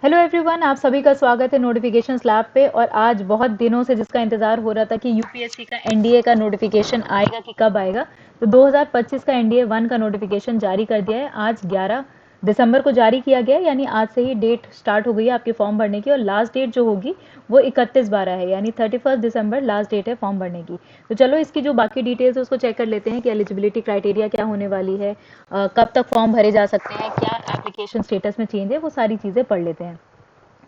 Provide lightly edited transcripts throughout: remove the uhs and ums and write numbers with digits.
Hello everyone, आप सभी का स्वागत है नोटिफिकेशन लैब पे। और आज बहुत दिनों से जिसका इंतजार हो रहा था कि यूपीएससी का एनडीए का नोटिफिकेशन आएगा कि कब आएगा, तो 2025 का एनडीए 1 का नोटिफिकेशन जारी कर दिया है। आज 11 दिसंबर को जारी किया गया, यानी आज से ही डेट स्टार्ट हो गई है आपके फॉर्म भरने की। और लास्ट डेट जो होगी वो 31/12 है, यानी 31 दिसंबर लास्ट डेट है फॉर्म भरने की। तो चलो इसकी जो बाकी डिटेल्स है उसको चेक कर लेते हैं कि एलिजिबिलिटी क्राइटेरिया क्या होने वाली है, कब तक फॉर्म भरे जा सकते हैं, क्या एप्लीकेशन स्टेटस में चेंज है, वो सारी चीज़ें पढ़ लेते हैं।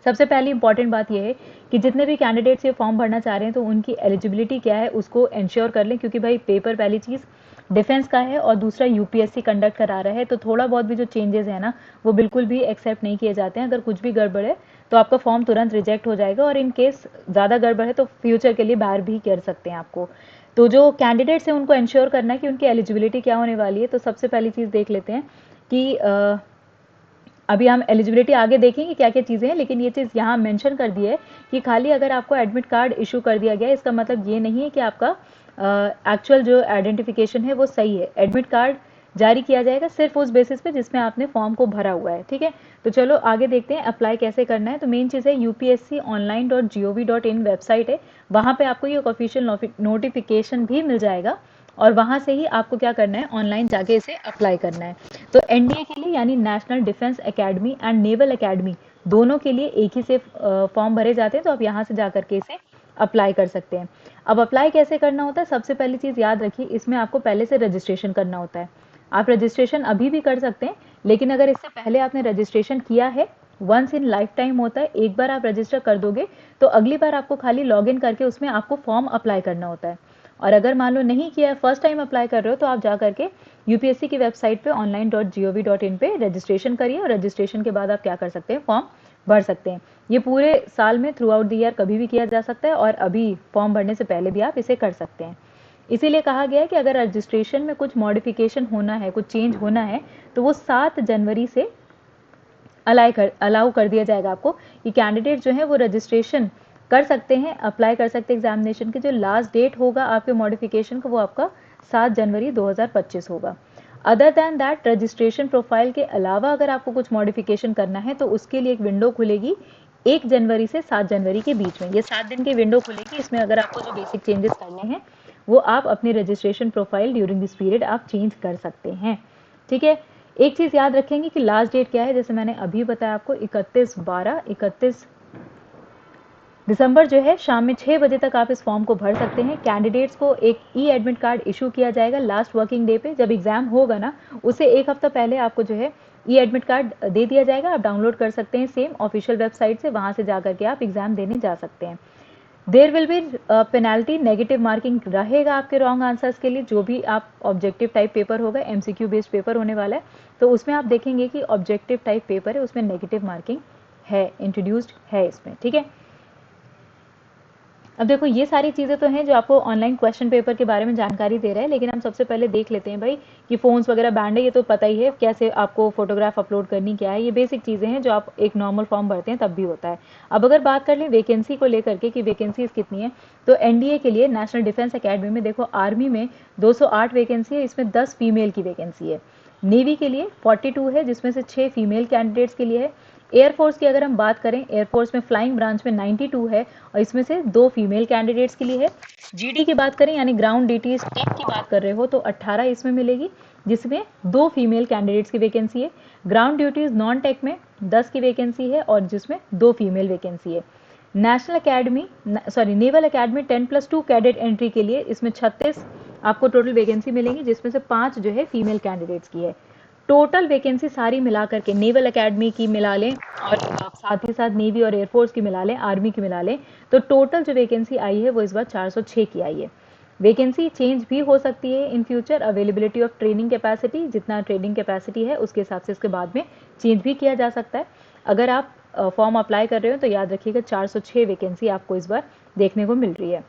सबसे पहली इंपॉर्टेंट बात यह है कि जितने भी कैंडिडेट्स ये फॉर्म भरना चाह रहे हैं तो उनकी एलिजिबिलिटी क्या है उसको इंश्योर कर लें, क्योंकि भाई पेपर पहली चीज़ डिफेंस का है और दूसरा यूपीएससी कंडक्ट करा रहा है। तो थोड़ा बहुत भी जो चेंजेस है ना वो बिल्कुल भी एक्सेप्ट नहीं किए जाते हैं। अगर कुछ भी गड़बड़ है तो आपका फॉर्म तुरंत रिजेक्ट हो जाएगा, और इन केस ज़्यादा गड़बड़ है तो फ्यूचर के लिए बाहर भी कर सकते हैं आपको। तो जो कैंडिडेट्स हैं उनको इंश्योर करना है कि उनकी एलिजिबिलिटी क्या होने वाली है। तो सबसे पहली चीज़ देख लेते हैं कि अभी हम एलिजिबिलिटी आगे देखेंगे क्या क्या चीज़ें हैं, लेकिन ये चीज़ यहाँ मेंशन कर दी है कि खाली अगर आपको एडमिट कार्ड इशू कर दिया गया है, इसका मतलब ये नहीं है कि आपका एक्चुअल जो आइडेंटिफिकेशन है वो सही है। एडमिट कार्ड जारी किया जाएगा सिर्फ उस बेसिस पे जिसमें आपने फॉर्म को भरा हुआ है। ठीक है, तो चलो आगे देखते हैं अप्लाई कैसे करना है। तो मेन चीज़ है upsconline.gov.in वेबसाइट है, वहाँ पे आपको ये ऑफिशियल नोटिफिकेशन भी मिल जाएगा और वहाँ से ही आपको क्या करना है, ऑनलाइन जाके इसे अप्लाई करना है। तो एनडीए के लिए यानी national defence academy and naval academy दोनों के लिए एक ही से फॉर्म भरे जाते हैं। तो आप यहाँ से जा करके इसे अप्लाई कर सकते हैं। अब अप्लाई कैसे करना होता है, सबसे पहली चीज़ याद रखिए, इसमें आपको पहले से रजिस्ट्रेशन करना होता है। आप रजिस्ट्रेशन अभी भी कर सकते हैं, लेकिन अगर इससे पहले आपने रजिस्ट्रेशन किया है, वंस इन लाइफ टाइम होता है, एक बार आप रजिस्टर कर दोगे तो अगली बार आपको खाली लॉगिन करके उसमें आपको फॉर्म अप्लाई करना होता है। और अगर मान लो नहीं किया है, फर्स्ट टाइम अप्लाई कर रहे हो, तो आप जा करके यूपीएससी की वेबसाइट पे online.gov.in पे रजिस्ट्रेशन करिए, और रजिस्ट्रेशन के बाद आप क्या कर सकते हैं, फॉर्म भर सकते हैं। ये पूरे साल में थ्रू आउट द ईयर कभी भी किया जा सकता है, और अभी फॉर्म भरने से पहले भी आप इसे कर सकते हैं। इसीलिए कहा गया है कि अगर रजिस्ट्रेशन में कुछ मॉडिफिकेशन होना है, कुछ चेंज होना है, तो वो 7 जनवरी से अलाउ कर दिया जाएगा आपको कि कैंडिडेट जो है वो रजिस्ट्रेशन कर सकते हैं, अप्लाई कर सकते हैं। एग्जामिनेशन की जो लास्ट डेट होगा आपके मॉडिफिकेशन का वो आपका 7 जनवरी 2025 होगा। Other than that registration profile के अलावा अगर आपको कुछ मॉडिफिकेशन करना है तो उसके लिए एक विंडो खुलेगी 1 जनवरी से 7 जनवरी के बीच में। ये 7 दिन की विंडो खुलेगी, इसमें अगर आपको जो बेसिक चेंजेस करने हैं वो आप अपनी registration profile during this period आप चेंज कर सकते हैं। ठीक है, एक चीज़ याद रखेंगे कि लास्ट डेट क्या है, जैसे मैंने अभी बताया आपको 31 दिसंबर जो है शाम में 6 बजे तक आप इस फॉर्म को भर सकते हैं। कैंडिडेट्स को एक ई एडमिट कार्ड इशू किया जाएगा लास्ट वर्किंग डे पे, जब एग्जाम होगा ना उससे एक हफ्ता पहले आपको जो है ई एडमिट कार्ड दे दिया जाएगा। आप डाउनलोड कर सकते हैं सेम ऑफिशियल वेबसाइट से, वहाँ से जा करके आप एग्जाम देने जा सकते हैं। There will be penalty, negative marking रहेगा आपके रॉन्ग आंसर्स के लिए। जो भी आप ऑब्जेक्टिव टाइप पेपर होगा, एमसीक्यू बेस्ड पेपर होने वाला है, तो उसमें आप देखेंगे कि ऑब्जेक्टिव टाइप पेपर है उसमें नेगेटिव मार्किंग है, इंट्रोड्यूस्ड है इसमें। ठीक है, अब देखो ये सारी चीज़ें तो हैं जो आपको ऑनलाइन क्वेश्चन पेपर के बारे में जानकारी दे रहा है, लेकिन हम सबसे पहले देख लेते हैं भाई कि फ़ोन्स वगैरह बैंड है, ये तो पता ही है कैसे आपको फोटोग्राफ अपलोड करनी क्या है। ये बेसिक चीज़ें हैं जो आप एक नॉर्मल फॉर्म भरते हैं तब भी होता है। अब अगर बात कर लें वैकेंसी को लेकर के कि वैकेंसीज कितनी है, तो एनडीए के लिए नेशनल डिफेंस एकेडमी में देखो आर्मी में 208 वैकेंसी है, इसमें 10 फीमेल की वैकेंसी है। नेवी के लिए 42 है, जिसमें से 6 फीमेल कैंडिडेट्स के लिए है। एयरफोर्स की अगर हम बात करें, एयरफोर्स में फ्लाइंग ब्रांच में 92 है और इसमें से 2 फीमेल कैंडिडेट्स के लिए है। जीडी की बात करें यानी ग्राउंड ड्यूटीज टेक की बात कर रहे हो तो 18 इसमें मिलेगी, जिसमें 2 फीमेल कैंडिडेट्स की वैकेंसी है। ग्राउंड ड्यूटीज नॉन टेक में 10 की वैकेंसी है और जिसमें 2 फीमेल वैकेंसी है। नेवल अकेडमी 10+2 कैडेट एंट्री के लिए इसमें 36 आपको टोटल वैकेंसी मिलेंगी, जिसमें से 5 जो है फीमेल कैंडिडेट्स की है। टोटल वैकेंसी सारी मिला करके नेवल एकेडमी की मिला लें और साथ ही साथ नेवी और एयरफोर्स की मिला लें, आर्मी की मिला लें, तो टोटल जो वैकेंसी आई है वो इस बार 406 की आई है। वैकेंसी चेंज भी हो सकती है in future. Availability of training capacity, जितना ट्रेनिंग कैपेसिटी है उसके हिसाब से इसके बाद में चेंज भी किया जा सकता है। अगर आप फॉर्म अप्लाई कर रहे हो तो याद रखिएगा 406 वैकेंसी आपको इस बार देखने को मिल रही है।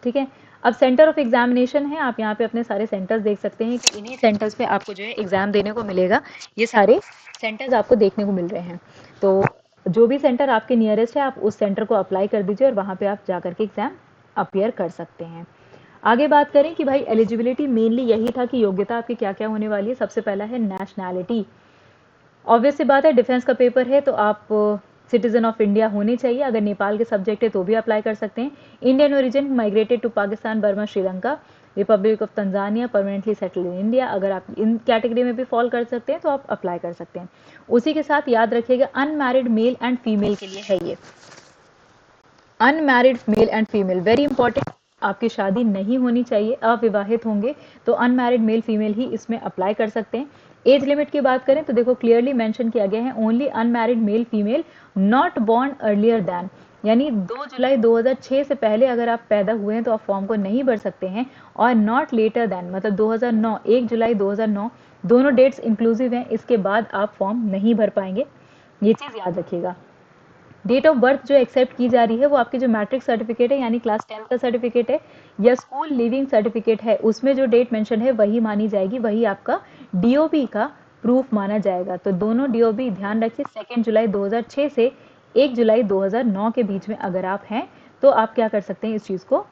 ठीक है, अब सेंटर ऑफ एग्जामिनेशन है, आप यहाँ पे अपने सारे सेंटर्स देख सकते हैं कि इन्हीं सेंटर्स पे आपको जो है एग्जाम देने को मिलेगा। ये सारे सेंटर्स आपको देखने को मिल रहे हैं, तो जो भी सेंटर आपके नियरेस्ट है आप उस सेंटर को अप्लाई कर दीजिए और वहाँ पे आप जा करके एग्जाम अपियर कर सकते हैं। आगे बात करें कि भाई एलिजिबिलिटी मेनली यही था कि योग्यता आपकी क्या क्या होने वाली है। सबसे पहला है नेशनैलिटी। ऑब्वियस सी बात है, डिफेंस का पेपर है तो आप सिटीजन ऑफ इंडिया होने चाहिए, अगर नेपाल के सब्जेक्ट है तो भी अप्लाई कर सकते हैं। Indian origin, migrated to Pakistan, Burma, Sri Lanka, republic of Tanzania, permanently settled in India, अगर आप इन कैटेगरी में भी फॉल कर सकते हैं तो आप अप्लाई कर सकते हैं। उसी के साथ याद रखिएगा अनमैरिड मेल एंड फीमेल के लिए है ये, unmarried male and female very important, आपकी शादी नहीं होनी चाहिए, अविवाहित होंगे तो अनमैरिड मेल फीमेल ही इसमें अप्लाई कर सकते हैं। एज लिमिट की बात करें तो देखो क्लियरली मेंशन किया गया है only unmarried male female not born earlier than, यानी 2 जुलाई 2006 से पहले अगर आप पैदा हुए हैं तो आप फॉर्म को नहीं भर सकते हैं, और नॉट लेटर दैन मतलब 2009, 1 जुलाई 2009 दोनों डेट्स इंक्लूसिव हैं, इसके बाद आप फॉर्म नहीं भर पाएंगे, ये चीज़ याद रखिएगा। डेट ऑफ बर्थ जो एक्सेप्ट की जा रही है वो आपकी जो मैट्रिक सर्टिफिकेट है यानी क्लास 10 का सर्टिफिकेट है या स्कूल लिविंग सर्टिफिकेट है, उसमें जो डेट मेंशन है वही मानी जाएगी, वही आपका डीओबी का प्रूफ माना जाएगा। तो दोनों डीओबी ध्यान रखिए 2 जुलाई 2006 से 1 जुलाई 2009 के बीच में अगर आप हैं तो आप क्या कर सकते हैं, इस चीज़ को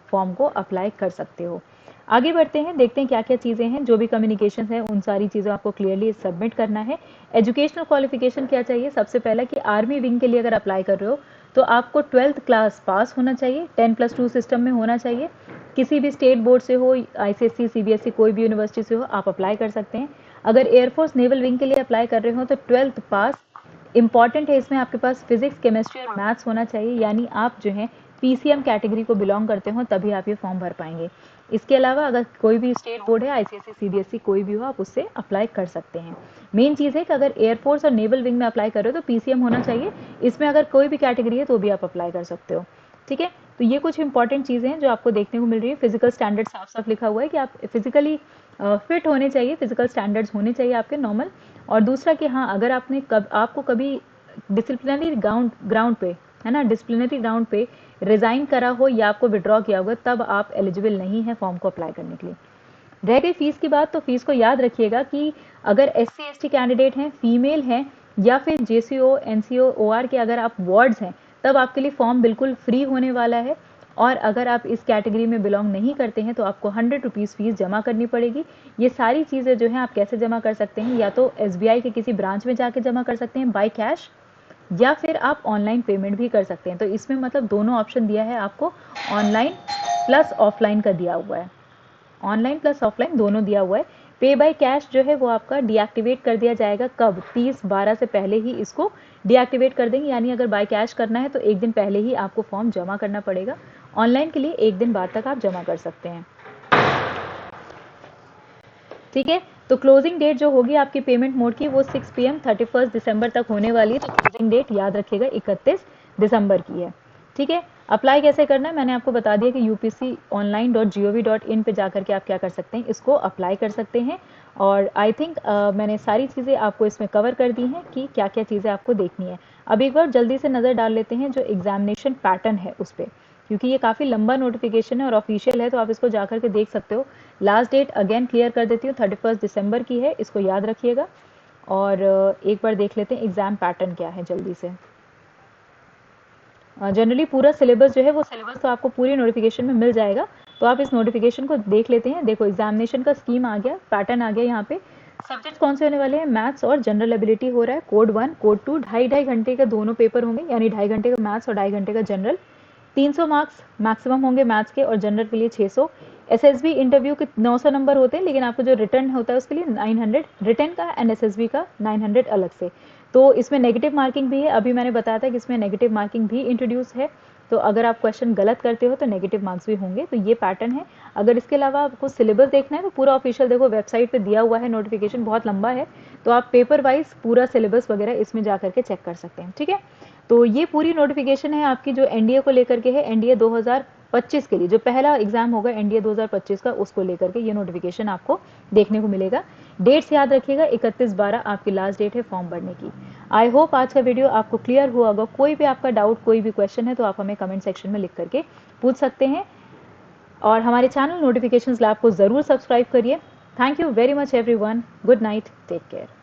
फॉर्म को अप्लाई कर सकते हो। आगे बढ़ते हैं, देखते हैं क्या क्या चीज़ें हैं, जो भी कम्युनिकेशन है उन सारी चीज़ों आपको क्लियरली सबमिट करना है। एजुकेशनल क्वालिफिकेशन क्या चाहिए, सबसे पहला कि आर्मी विंग के लिए अगर अप्लाई कर रहे हो तो आपको 12th क्लास पास होना चाहिए, 10+2 सिस्टम में होना चाहिए, किसी भी स्टेट बोर्ड से हो, ICSE, CBSE कोई भी यूनिवर्सिटी से हो आप अप्लाई कर सकते हैं। अगर एयरफोर्स नेवल विंग के लिए अप्लाई कर रहे हो तो 12th पास इंपॉर्टेंट है, इसमें आपके पास फिजिक्स, केमिस्ट्री और मैथ्स होना चाहिए, यानी आप जो है PCM कैटेगरी को बिलोंग करते हो तभी आप ये फॉर्म भर पाएंगे। इसके अलावा अगर कोई भी स्टेट बोर्ड है, ICSE, CBSE कोई भी हो, आप उससे अप्लाई कर सकते हैं। मेन चीज़ है कि अगर एयरफोर्स और नेवल विंग में अप्लाई कर रहे हो तो PCM होना चाहिए, इसमें अगर कोई भी कैटेगरी है तो भी आप अप्लाई कर सकते हो। ठीक है, तो ये कुछ इंपॉर्टेंट चीज़ें हैं जो आपको देखने को मिल रही है। फिजिकल स्टैंडर्ड साफ साफ लिखा हुआ है कि आप फिजिकली फिट होने चाहिए, फिजिकल स्टैंडर्ड्स होने चाहिए आपके नॉर्मल। और दूसरा कि हाँ, अगर आपको कभी डिसिप्लिनरी ग्राउंड पे, है ना, डिसिप्लिनरी ग्राउंड पे रिजाइन करा हो या आपको विड्रॉ किया होगा तब आप एलिजिबल नहीं है फॉर्म को अप्लाई करने के लिए। रह गई फीस की बात, तो फीस को याद रखिएगा कि अगर SC ST कैंडिडेट हैं, फीमेल हैं या फिर JCO NCO OR के अगर आप वार्ड्स हैं तब आपके लिए फॉर्म बिल्कुल फ्री होने वाला है, और अगर आप इस कैटेगरी में बिलोंग नहीं करते हैं तो आपको 100 रुपीज़ फीस जमा करनी पड़ेगी। ये सारी चीज़ें जो हैं आप कैसे जमा कर सकते हैं, या तो SBI के किसी ब्रांच में जाके जमा कर सकते हैं बाय कैश, या फिर आप ऑनलाइन पेमेंट भी कर सकते हैं। तो इसमें मतलब दोनों ऑप्शन दिया है आपको, ऑनलाइन प्लस ऑफलाइन का दिया हुआ है, ऑनलाइन प्लस ऑफलाइन दोनों दिया हुआ है। पे बाय कैश जो है वो आपका डीएक्टिवेट कर दिया जाएगा, कब, 30/12 से पहले ही इसको डीएक्टिवेट कर देंगे, यानी अगर बाय कैश करना है तो एक दिन पहले ही आपको फॉर्म जमा करना पड़ेगा। ऑनलाइन के लिए एक दिन बाद तक आप जमा कर सकते हैं। ठीक है, तो क्लोजिंग डेट जो होगी आपकी पेमेंट मोड की वो 6 PM 31 दिसंबर तक होने वाली है, तो क्लोजिंग डेट याद रखिएगा 31 दिसंबर की है। ठीक है, अप्लाई कैसे करना है मैंने आपको बता दिया कि upconline.gov.in पे जाकर के आप क्या कर सकते हैं, इसको अप्लाई कर सकते हैं। और आई थिंक मैंने सारी चीज़ें आपको इसमें कवर कर दी हैं कि क्या क्या चीज़ें आपको देखनी है। अब एक बार जल्दी से नज़र डाल लेते हैं जो एग्जामिनेशन पैटर्न है उस पर, क्योंकि ये काफ़ी लंबा नोटिफिकेशन है और ऑफिशियल है, तो आप इसको जाकर के देख सकते हो। लास्ट डेट अगेन क्लियर कर देती हूँ, 31 दिसंबर की है, इसको याद रखिएगा। और एक बार देख लेते हैं एग्ज़ाम पैटर्न क्या है जल्दी से। जनरली पूरा सिलेबस जो है वो सिलेबस तो आपको पूरी नोटिफिकेशन में मिल जाएगा, तो आप इस नोटिफिकेशन को देख लेते हैं। देखो एग्जामिनेशन का स्कीम आ गया, पैटर्न आ गया यहाँ पे। सब्जेक्ट कौन से होने वाले हैं, मैथ्स और जनरल एबिलिटी हो रहा है, कोड 1 कोड 2, 2.5 घंटे के दोनों पेपर होंगे, यानी 2.5 घंटे का मैथ्स और 2.5 घंटे का जनरल। 300 मार्क्स मैक्सिमम होंगे मैथ्स के, और जनरल के लिए 600। SSB इंटरव्यू के 900 नंबर होते हैं, लेकिन आपको जो रिटर्न होता है उसके लिए 900 रिटर्न का, एंड SSB का 900 अलग से। तो इसमें नेगेटिव मार्किंग भी है, अभी मैंने बताया था कि इसमें नेगेटिव मार्किंग भी इंट्रोड्यूस है, तो अगर आप क्वेश्चन गलत करते हो तो नेगेटिव मार्क्स भी होंगे। तो ये पैटर्न है। अगर इसके अलावा आपको सिलेबस देखना है तो पूरा ऑफिशियल देखो वेबसाइट पे दिया हुआ है, नोटिफिकेशन बहुत लंबा है, तो आप पेपर वाइज पूरा सिलेबस वगैरह इसमें जा करके चेक कर सकते हैं। ठीक है, तो ये पूरी नोटिफिकेशन है आपकी जो NDA को लेकर के है, NDA 2025 के लिए जो पहला एग्जाम होगा NDA 2025 का, उसको लेकर के ये नोटिफिकेशन आपको देखने को मिलेगा। डेट्स याद रखिएगा, 31/12 आपकी लास्ट डेट है फॉर्म भरने की। आई होप आज का वीडियो आपको क्लियर हुआ होगा। कोई भी आपका डाउट, कोई भी क्वेश्चन है तो आप हमें कमेंट सेक्शन में लिख करके पूछ सकते हैं, और हमारे चैनल नोटिफिकेशंस लैब को ज़रूर सब्सक्राइब करिए। Thank you very much everyone, good night, take care.